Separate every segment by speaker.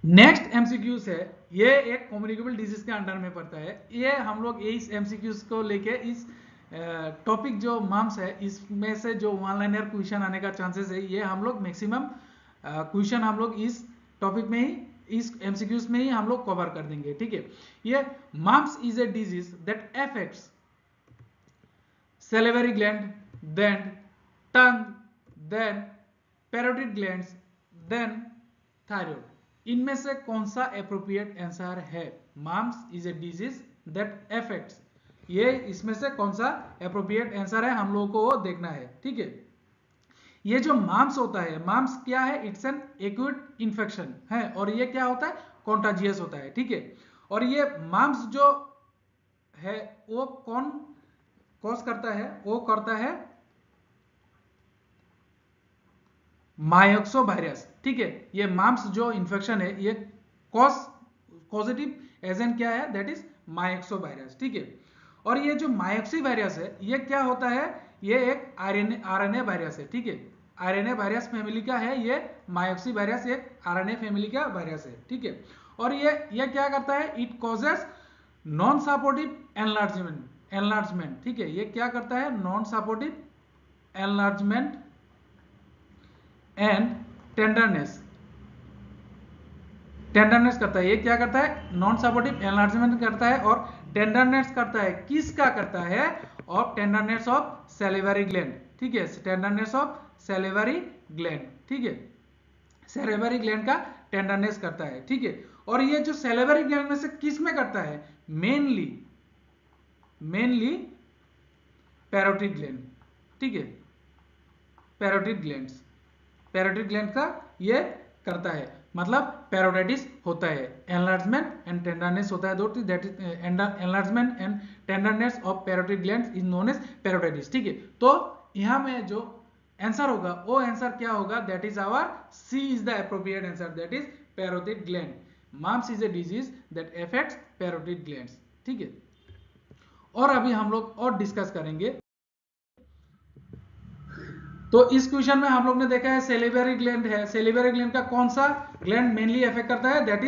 Speaker 1: Next MCQs है, ये एक कम्युनिकेबल डिजीज के अंडर में पड़ता है। ये हम लोग इस एमसीक्यूज को लेके इस टॉपिक जो मम्स है इसमें से जो वन लाइनर क्वेश्चन आने का चांसेस है, ये हम लोग मैक्सिमम क्वेश्चन हम लोग इस टॉपिक में ही, इस एमसीक्यूज में ही हम लोग कवर कर देंगे, ठीक है। ये mumps is a disease that affects salivary gland, then tongue, then parotid glands, then thyroid। इनमें से कौन सा एप्रोप्रिएट आंसर है? Mumps is a disease that affects, ये इसमें से कौन सा एप्रोप्रिएट आंसर है हम लोगों को देखना है, ठीक है। ये जो मम्स होता है, मम्स क्या है? इट्स एन एक्यूट इन्फेक्शन है, और ये क्या होता है? कॉन्टाजियस होता है, ठीक है। और ये मम्स जो है वो कौन कॉज करता है? वो करता है मायोक्सोवायरस, ठीक है। ये मम्स जो इन्फेक्शन है, ये पॉजिटिव एजेंट क्या है? दैट इज मायोक्सोवायरस, ठीक है। और ये जो मायोक्सीवायरस है, ये क्या होता है? ये एक आरएनए वायरस है, ठीक है। आरएनए वायरस फैमिली का है ये मायोक्सीवायरस, एक आरएनए फैमिली का वायरस है, ठीक है। और ये क्या करता है? It causes non supportive enlargement, ठीक है। ये क्या करता है? Non supportive enlargement and tenderness करता है। ये क्या करता है? नॉन सपोर्टिव एनलार्जमेंट करता है और टेंडरनेस करता है। किसका करता है? Of tenderness of salivary gland, ठीक है। टेंडरनेस ऑफ सैलिवरी ग्लैंड, ठीक है। सैलिवरी ग्लैंड का टेंडरनेस करता है, ठीक है। और ये जो सैलिवरी ग्लैंड में से किस में करता है? मेनली पैरोटिड ग्लैंड, ठीक है। पैरोटिड ग्लैंड का ये करता है, मतलब पैरोटाइटिस होता है। एनलार्जमेंट एंड टेंडरनेस होता है, दो चीज, that is enlargement and tenderness of parotid glands is known as parotitis, ठीक है। तो यहां में जो आंसर होगा वो आंसर क्या होगा? That is our C is the appropriate answer, that is parotid gland. Mumps is a disease that affects parotid glands, ठीक है। और अभी हम लोग और डिस्कस करेंगे। तो इस क्वेश्चन में हम लोग ने देखा है सेलिवरी ग्लैंड है। सेलिवरी ग्लैंड का कौन सा ग्लैंड मेनली अफेक्ट करता है? That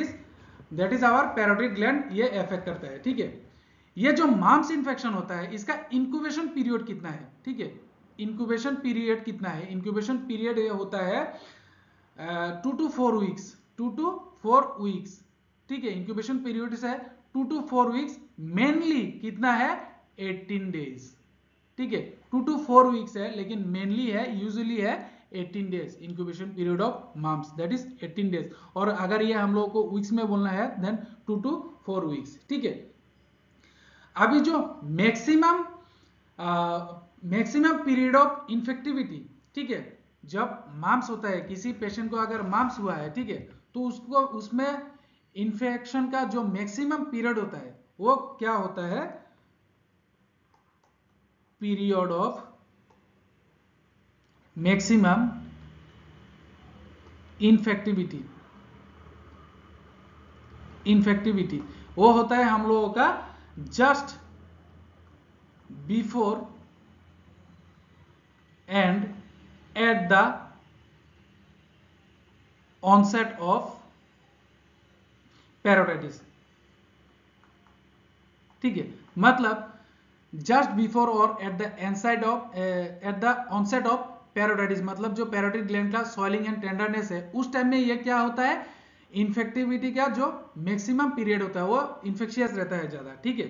Speaker 1: is our parotid gland, ये अफेक्ट करता है, ठीक है। ये जो मम्स इन्फेक्शन होता है, इसका इंक्यूबेशन पीरियड कितना है? ठीक है, इंक्यूबेशन पीरियड कितना है? इंक्यूबेशन पीरियड ये होता है 2 to 4 वीक्स, 2 to 4 वीक्स, ठीक है। इंक्यूबेशन पीरियड है 2 to 4 वीक्स, मेनली कितना है? 18 डेज, ठीक है। 2 to 4 वीक्स है, लेकिन मेनली है, यूजुअली है 18 days incubation period of mumps, that is 18 days. और अगर ये हम लोगों को वीक्स में बोलना है देन 2 to 4 वीक्स, ठीक है। अभी जो मैक्सिमम पीरियड ऑफ इन्फेक्टिविटी, ठीक है, जब मम्स होता है, किसी पेशेंट को अगर मम्स हुआ है, ठीक है, तो उसको उसमें इन्फेक्शन का जो मैक्सिमम पीरियड होता है वो क्या होता है? पीरियड ऑफ मैक्सिमम इन्फेक्टिविटी वो होता है हम लोगों का just before and at the onset of parotitis, ठीक है। मतलब जस्ट बिफोर और at the onset of parotitis, मतलब जो पैरोटिड ग्लैंड का सॉइलिंग एंड टेंडरनेस है, उस टाइम में ये क्या होता है? इन्फेक्टिविटी का जो मैक्सिमम पीरियड होता है वो इन्फेक्शियस रहता है ज्यादा, ठीक है।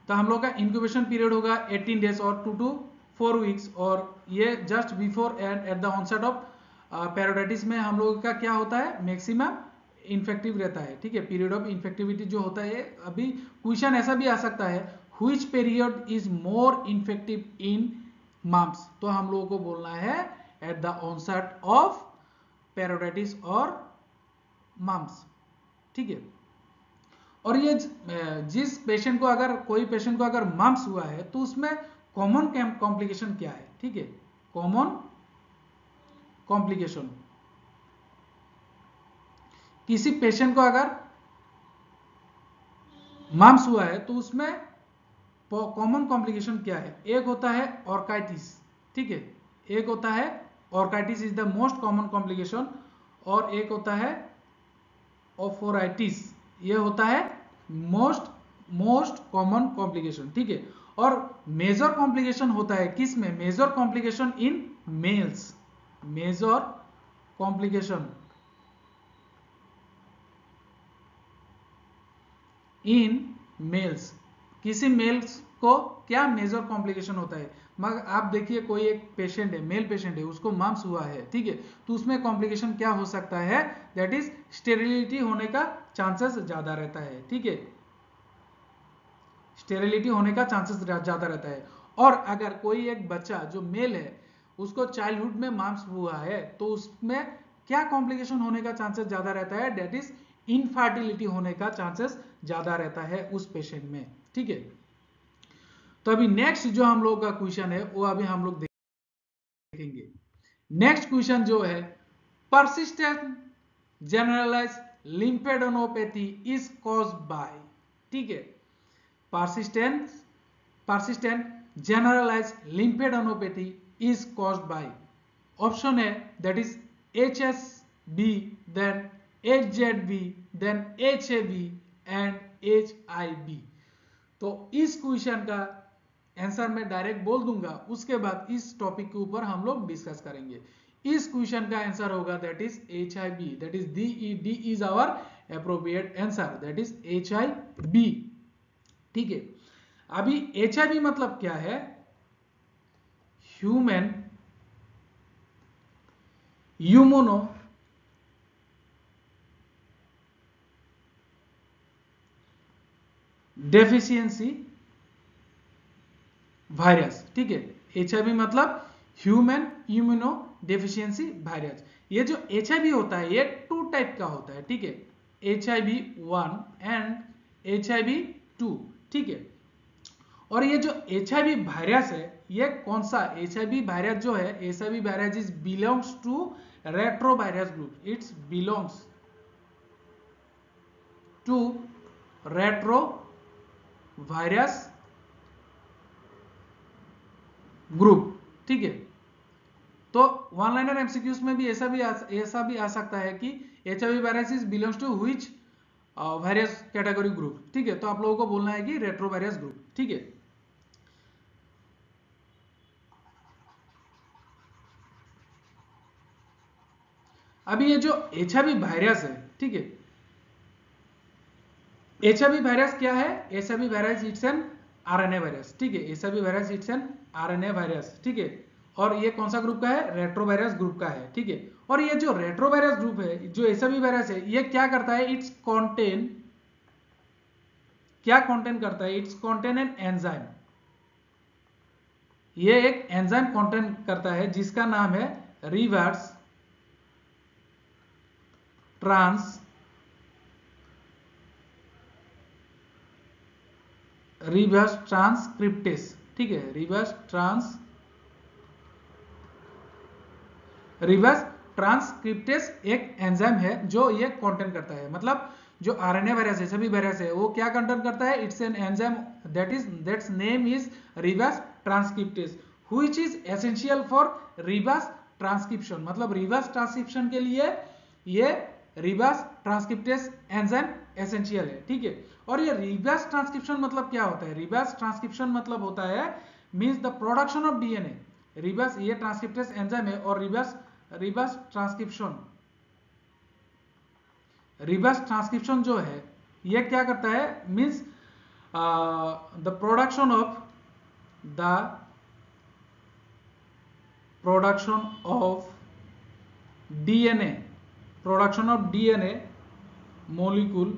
Speaker 1: तो हम लोग का इंक्यूबेशन पीरियड होगा 18 डेज और 2 to 4 वीक्स, और ये just before and at the onset of parotitis में हम लोगों का क्या होता है? मैक्सिमम इन्फेक्टिव रहता है, ठीक है। पीरियड ऑफ इन्फेक्टिविटी जो होता है, अभी क्वेश्चन ऐसा भी आ सकता है, which period is more infective in mumps, तो हम लोगों को बोलना है at the onset of parotitis और मम्स, ठीक है। और ये जिस पेशेंट को अगर कोई पेशेंट को अगर मम्स हुआ है तो उसमें कॉमन कॉम्प्लिकेशन क्या है? ठीक है, कॉमन कॉम्प्लिकेशन, किसी पेशेंट को अगर मम्स हुआ है तो उसमें कॉमन कॉम्प्लिकेशन क्या है? एक होता है ऑर्काइटिस, ठीक है, एक होता है orchitis is the most common complication, और एक होता है ओफोराइटिस, ये होता है मोस्ट कॉमन कॉम्प्लिकेशन, ठीक है। और मेजर कॉम्प्लिकेशन होता है किसमें? Major complication in males, major complication in males, किसी मेल्स को क्या मेजर कॉम्प्लिकेशन होता है। मगर आप देखिए कोई एक पेशेंट है, मेल पेशेंट है, उसको मम्स हुआ है, ठीक है, तो उसमें कॉम्प्लिकेशन क्या हो सकता है? दैट इज स्टेरिलिटी होने का चांसेस ज्यादा रहता है, ठीक है, स्टेरिलिटी होने का चांसेस ज्यादा रहता है। और अगर कोई एक बच्चा जो मेल है उसको चाइल्डहुड में मम्स हुआ है तो उसमें क्या कॉम्प्लिकेशन होने का चांसेस ज्यादा रहता है? दैट इज इनफर्टिलिटी होने का चांसेस ज्यादा रहता है उस पेशेंट में, ठीक है। तो अभी नेक्स्ट जो हम लोग का क्वेश्चन है वो अभी हम लोग देखेंगे। नेक्स्ट क्वेश्चन जो है, persistent generalized lymphadenopathy is caused by, ठीक है, persistent generalized lymphadenopathy is caused by, option है that is HSB, then HZB, then HAB and HIV। तो इस क्वेश्चन का आंसर मैं डायरेक्ट बोल दूंगा, उसके बाद इस टॉपिक के ऊपर हम लोग डिस्कस करेंगे। इस क्वेश्चन का आंसर होगा that is HIV, that is D is our appropriate answer, that is HIV, ठीक है। अभी HIV मतलब क्या है? ह्यूमन इम्यूनो डेफिशिएंसी वायरस, ठीक है। HIV मतलब ह्यूमन इम्यूनो डेफिशिएंसी वायरस। ये जो HIV होता है ये 2 टाइप का होता है, ठीक है, HIV-1 एंड HIV-2, ठीक है। और ये जो HIV वायरस है ये कौन सा? HIV वायरस जो है, HIV virus is belongs to retrovirus group, it's belongs to retrovirus group, ठीक है। तो वन लाइनर एमसीक्यूज में भी ऐसा भी आ सकता है कि HIV virus is belongs to which virus category group, ठीक है। तो आप लोगों को बोलना है कि रेट्रोवायरस ग्रुप, ठीक है। अभी ये जो HIV वायरस है, ठीक है, HIV वायरस क्या है? HIV virus it's an RNA virus, ठीक है, HIV virus it's an RNA virus, ठीक है। और ये कौन सा ग्रुप का है? रेट्रोवायरस ग्रुप का है, ठीक है। और ये जो रेट्रोवायरस ग्रुप है, जो HIV वायरस है, ये क्या करता है? इट्स कॉन्टेन, क्या कॉन्टेन करता है? इट्स कॉन्टेन एन एंजाइम, ये एक एंजाइम कॉन्टेन करता है जिसका नाम है रिवर्स ट्रांसक्रिप्टेस, ठीक है, रिवर्स ट्रांसक्रिप्टेस एक एंजाइम है जो ये कंटेन करता है। मतलब जो RNA वायरस है, सभी वायरस है, वो क्या कंटेन करता है? It's an enzyme that's name is reverse transcriptase which is essential for reverse transcription. मतलब रिवर्स ट्रांसक्रिप्शन के लिए ये रिवर्स ट्रांसक्रिप्टेस एंजाइम एसेंशियल है, ठीक है। और ये रिवर्स ट्रांसक्रिप्शन मतलब क्या होता है? रिवर्स ट्रांसक्रिप्शन मतलब होता है means the production of DNA। Reverse ये ट्रांसक्रिप्टेस एंजाइम है और रिवर्स ट्रांसक्रिप्शन जो है ये क्या करता है? Means the production of DNA molecule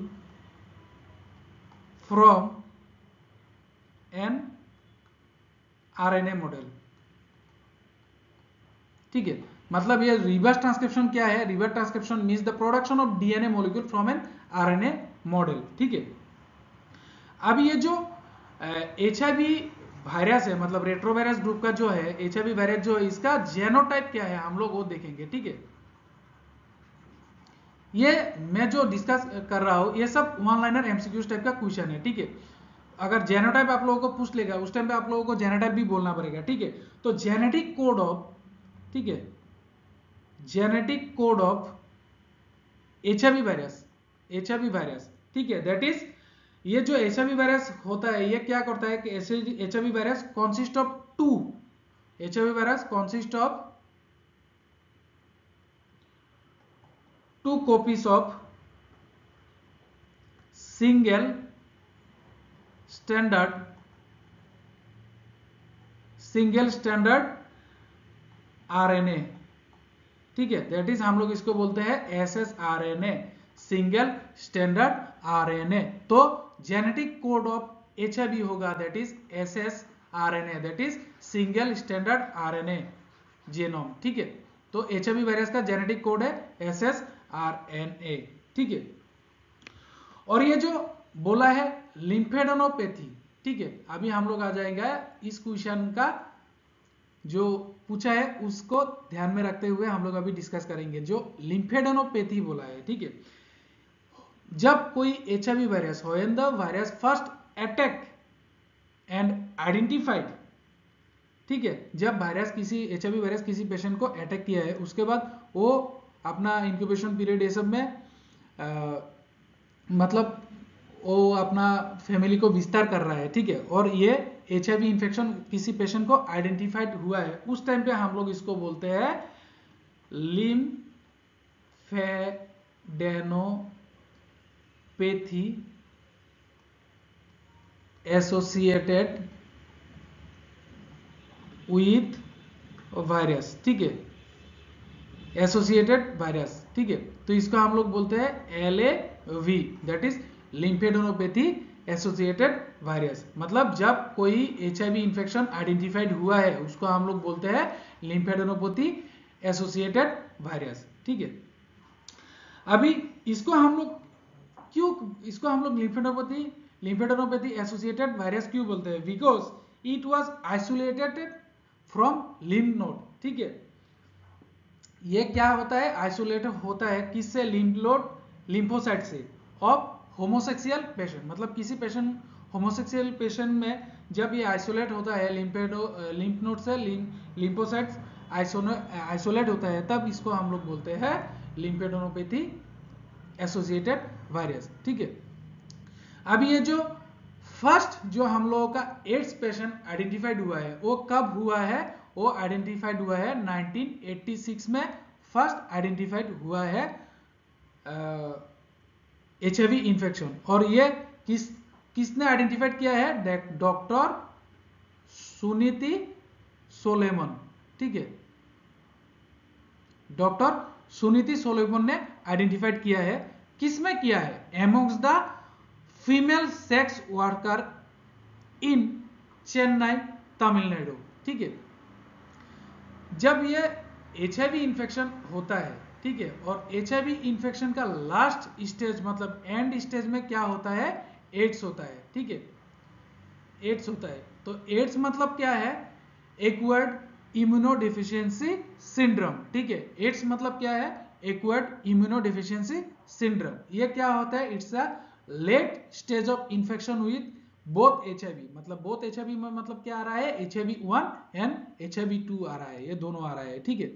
Speaker 1: from an RNA model, ठीक है। मतलब ये रिवर्स ट्रांसक्रिप्शन क्या है? Reverse transcription means the production of DNA molecule from an RNA model, ठीक है। अब ये जो HIV वायरस है, मतलब रेट्रोवायरस ग्रुप का जो है HIV वायरस जो है, इसका जेनोटाइप क्या है हम लोग वो देखेंगे, ठीक है। ये मैं जो डिस्कस कर रहा हूं ये सब वन लाइनर एमसीक्यूज टाइप का क्वेश्चन है, ठीक है। अगर जेनोटाइप आप लोगों को पूछ लेगा उस टाइम पे आप लोगों को जेनोटाइप भी बोलना पड़ेगा, ठीक है। तो जेनेटिक कोड ऑफ, ठीक है, genetic code of HIV virus, HIV virus, ठीक है। दैट इज ये जो HIV वायरस होता है ये क्या करता है कि HIV virus consist of two, HIV virus consist of two copies of single standard RNA, ठीक है। दैट इज हम लोग इसको बोलते हैं SSRNA, सिंगल स्टैंडर्ड RNA। तो जेनेटिक कोड ऑफ HIV होगा that is SSRNA, that is single standard RNA genome, ठीक है। तो HIV वायरस का जेनेटिक कोड है SSRNA, ठीक है। और ये जो बोला है लिम्फेडेनोपैथी, ठीक है। अभी हम लोग आ जाएंगे इस क्वेश्चन का जो पूछा है उसको ध्यान में रखते हुए हम लोग अभी डिस्कस करेंगे। जो लिम्फेडेनोपैथी बोला है, ठीक है, जब कोई HIV virus when the virus first attack and identified, ठीक है, जब वायरस किसी HIV वायरस किसी पेशेंट को अटैक किया है उसके बाद वो अपना इंक्यूबेशन पीरियड ये सब में मतलब वो अपना फैमिली को विस्तार कर रहा है, ठीक है, और ये HIV इन्फेक्शन किसी पेशेंट को आइडेंटिफाइड हुआ है, उस टाइम पे हम लोग इसको बोलते हैं लिम्फेडेनोपैथी एसोसिएटेड विथ वायरस, ठीक है, एसोसिएटेड वायरस, ठीक है। तो इसको हम लोग बोलते हैं LAV, that is lymphadenopathy associated virus. मतलब जब कोई HIV इन्फेक्शन आइडेंटिफाइड हुआ है उसको हम लोग बोलते हैं लिम्फेडेनोपैथी एसोसिएटेड वायरस, ठीक है। अभी इसको हम लोग लिम्फेडेनोपैथी एसोसिएटेड वायरस क्यों बोलते हैं? Because it was isolated from lymph node, ठीक है। ये क्या होता है? आइसोलेट होता है किससे? लिम्फोसाइट से ऑफ होमोसेक्सुअल पेशेंट। मतलब किसी पेशेंट होमोसेक्सुअल पेशेंट में जब ये आइसोलेट होता है लिम्फ नोड से लिम्फोसाइट्स आइसोलेट होता है तब इसको हम लोग बोलते हैं लिम्फेडेनोपैथी एसोसिएटेड वायरस, ठीक है। अब ये जो फर्स्ट जो हम लोगों का एड्स पेशेंट आइडेंटिफाइड हुआ है वो कब हुआ है? वो आइडेंटिफाइड हुआ है 1986 में फर्स्ट आइडेंटिफाइड हुआ है HIV इन्फेक्शन। और ये किसने आइडेंटिफाइड किया है? डॉक्टर सुनीति सोलेमन, ठीक है, डॉक्टर सुनीति सोलेमन ने आइडेंटिफाइड किया है। किसमें किया है? Amongst the female sex worker in Chennai Tamil Nadu, ठीक है। जब ये HIV इन्फेक्शन होता है, ठीक है, और HIV इन्फेक्शन का लास्ट स्टेज मतलब एंड स्टेज में क्या होता है? एड्स होता है, ठीक है, एड्स होता है। तो एड्स मतलब क्या है? एक्वायर्ड इम्यूनोडेफिशिएंसी सिंड्रोम, ठीक है। एड्स मतलब क्या है? Acquired immunodeficiency syndrome. ये क्या होता है? It's a late stage of infection with both HIV। मतलब बोथ HIV में मतलब क्या आ रहा है? HIV1 एंड HIV2 आ रहा है, ये दोनों आ रहा है, ठीक है।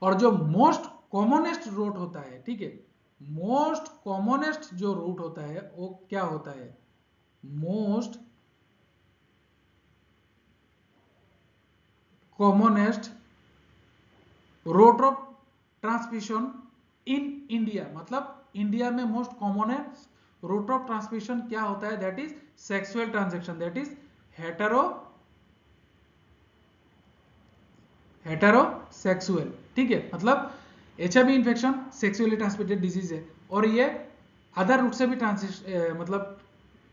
Speaker 1: और जो मोस्ट कॉमनेस्ट रूट होता है, ठीक है, मोस्ट कॉमनेस्ट जो रूट होता है वो क्या होता है? Most commonest route of transmission in India, मतलब इंडिया में most commonest route of transmission क्या होता है? That is sexual transaction, that is heterosexual, ठीक है। मतलब HIV infection sexually transmitted disease है और ये अदर रूट से भी मतलब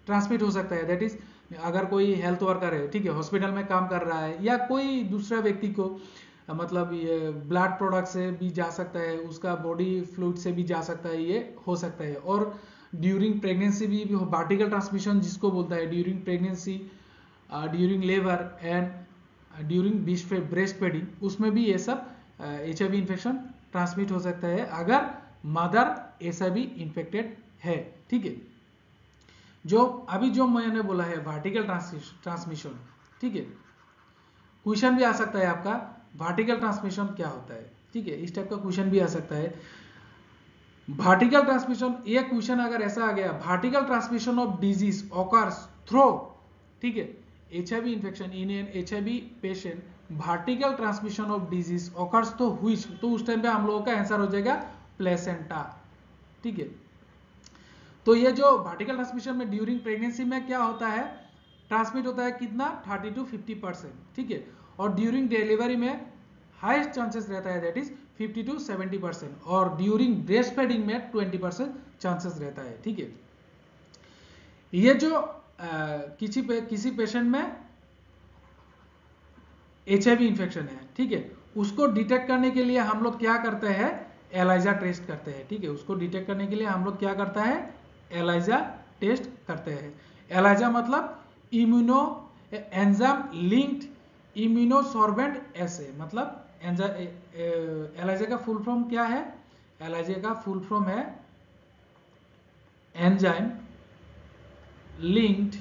Speaker 1: ट्रांसमिट हो सकता है। दैट इज अगर कोई हेल्थ वर्कर है, ठीक है, हॉस्पिटल में काम कर रहा है या कोई दूसरा व्यक्ति को मतलब ये ब्लड प्रोडक्ट से भी जा सकता है, उसका बॉडी फ्लूइड से भी जा सकता है, ये हो सकता है। और ड्यूरिंग प्रेगनेंसी भी वर्टिकल ट्रांसमिशन जिसको बोलता है, during pregnancy, during labour and during breast feeding, उसमें भी ये सब HIV इन्फेक्शन ट्रांसमिट हो सकता है अगर मदर HIV इन्फेक्टेड है, ठीक है। जो अभी जो मैंने बोला है वर्टिकल ट्रांसमिशन, ठीक है, क्वेश्चन भी आ सकता है आपका वर्टिकल ट्रांसमिशन क्या होता है, ठीक है, इस टाइप का क्वेश्चन भी आ सकता है। वर्टिकल ट्रांसमिशन, ये क्वेश्चन अगर ऐसा आ गया, vertical transmission of disease occurs through, ठीक है, HIV infection in an HIV patient, vertical transmission of disease occurs तो व्हिच, तो उस टाइम पे हम लोगों का आंसर हो जाएगा प्लेसेंटा, ठीक है। तो ये जो वर्टिकल ट्रांसमिशन में ड्यूरिंग प्रेगनेंसी में क्या होता है, ट्रांसमिट होता है कितना 30 to 50%, ठीक है, और ड्यूरिंग डिलीवरी में हाईएस्ट चांसेस रहता है दैट इज 50 to 70%, और ड्यूरिंग ब्रेस्ट फीडिंग में 20% चांसेस रहता है, ठीक है। ये जो किसी पेशेंट में एचआईवी इन्फेक्शन है, ठीक है, उसको डिटेक्ट करने के लिए हम लोग क्या करते हैं, एलाइजा टेस्ट करते हैं, ठीक है, उसको डिटेक्ट करने के लिए हम लोग क्या करता है, एलाइजा टेस्ट करते हैं। एलाइजा मतलब इम्यूनो एंजाइम लिंक्ड इम्यूनोसॉर्बेंट एसे, मतलब एलाइजा का फुल फॉर्म क्या है, एलाइजा का फुल फॉर्म है एंजाइम लिंक्ड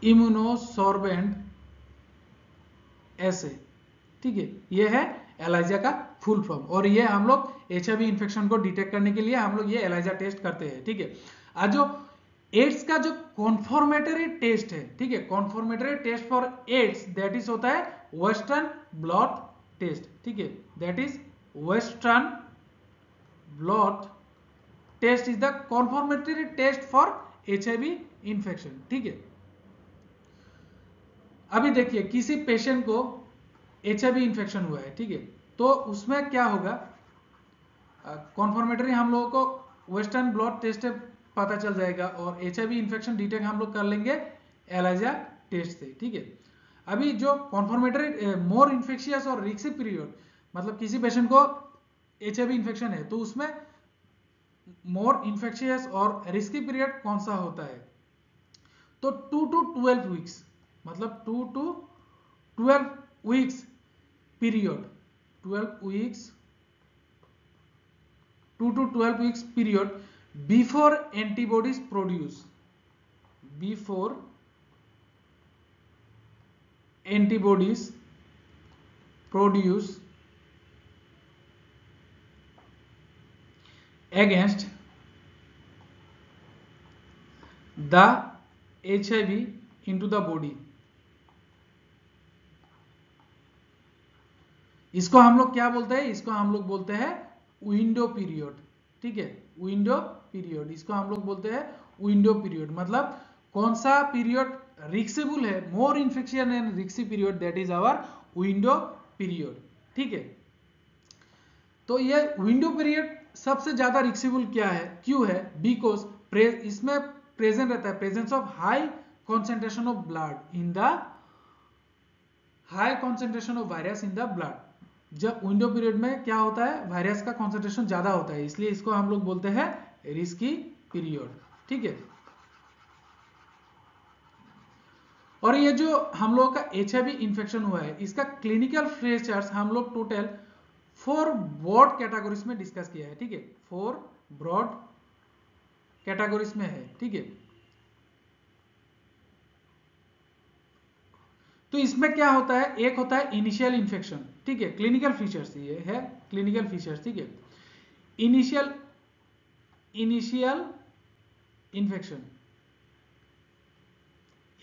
Speaker 1: इम्यूनोसॉर्बेंट ऐसे, ठीक है, ये है एलाइजा का फुल फॉर्म, और ये हम लोग एचआईवी इन्फेक्शन को डिटेक्ट करने के लिए हम लोग ये एलाइजा टेस्ट करते हैं, ठीक है। आज जो एड्स का जो कॉन्फर्मेटरी टेस्ट है, ठीक है, confirmatory test for AIDS that is होता है वेस्टर्न ब्लॉट टेस्ट, ठीक है, that is western blot test is the confirmatory test for HIV infection, ठीक है। अभी देखिए किसी पेशेंट को एचआईवी इन्फेक्शन हुआ है, ठीक है, तो उसमें क्या होगा, कॉन्फर्मेटरी हम लोगों को वेस्टर्न ब्लॉट टेस्ट पता चल जाएगा, और एचआईवी इन्फेक्शन डिटेक्ट हम लोग कर लेंगे एलाइजा टेस्ट से, ठीक है। अभी जो कॉन्फर्मेटरी मोर इन्फेक्शियस और रिस्की पीरियड, मतलब किसी पेशेंट को एचआईवी इन्फेक्शन है तो उसमें मोर इन्फेक्शियस और रिस्की पीरियड कौन सा होता है, तो 2 to 12 वीक्स, मतलब 2 to 12 weeks period, 2 to 12 weeks period before antibodies produce, before antibodies produce against the HIV into the body। इसको हम लोग क्या बोलते हैं, इसको हम लोग बोलते हैं विंडो पीरियड, ठीक है, विंडो पीरियड, इसको हम लोग बोलते हैं विंडो पीरियड, मतलब कौन सा पीरियड रिक्सेबल है, मोर इन्फेक्शन एंड रिक्सी period, that is our window period, ठीक है। तो ये विंडो पीरियड सबसे ज्यादा रिक्सेबल क्या है, क्यों है, बिकॉज इसमें प्रेजेंट रहता है presence of high concentration of blood in the high concentration of virus in the blood. जब विंडो पीरियड में क्या होता है, वायरस का कॉन्सेंट्रेशन ज्यादा होता है, इसलिए इसको हम लोग बोलते हैं रिस्की पीरियड, ठीक है। और ये जो हम लोग का एचआईवी इन्फेक्शन हुआ है, इसका क्लिनिकल फीचर्स हम लोग टोटल 4 ब्रॉड कैटेगरीज में डिस्कस किया है, ठीक है, 4 ब्रॉड कैटेगरीज में है, ठीक है। तो इसमें क्या होता है, एक होता है इनिशियल इन्फेक्शन, ठीक है, क्लिनिकल फीचर्स, ये है क्लिनिकल फीचर्स, ठीक है। इनिशियल इन्फेक्शन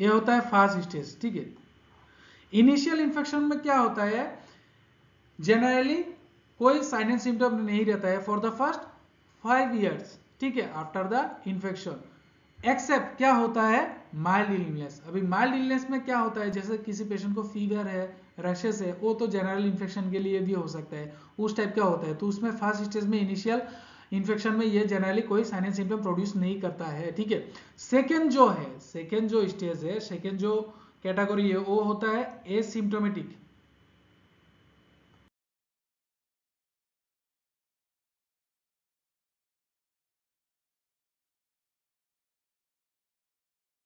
Speaker 1: ये होता है फर्स्ट स्टेज, ठीक है। इनिशियल इन्फेक्शन में क्या होता है, जनरली कोई साइन एंड सिम्टम नहीं रहता है फॉर द फर्स्ट 5 years, ठीक है, आफ्टर द इन्फेक्शन, एक्सेप्ट क्या होता है, माइल्ड इलनेस। अभी माइल्ड इलनेस में क्या होता है, जैसे किसी पेशेंट को फीवर है, रशेस है, वो तो जनरल इन्फेक्शन के लिए भी हो सकता है, उस टाइप का होता है, तो उसमें फर्स्ट स्टेज में इनिशियल इन्फेक्शन में ये जनरली कोई साइन एंड सिम्टम प्रोड्यूस नहीं करता है, ठीक है। सेकेंड जो स्टेज है, सेकेंड जो कैटेगरी है वो होता है एसिम्टोमेटिक,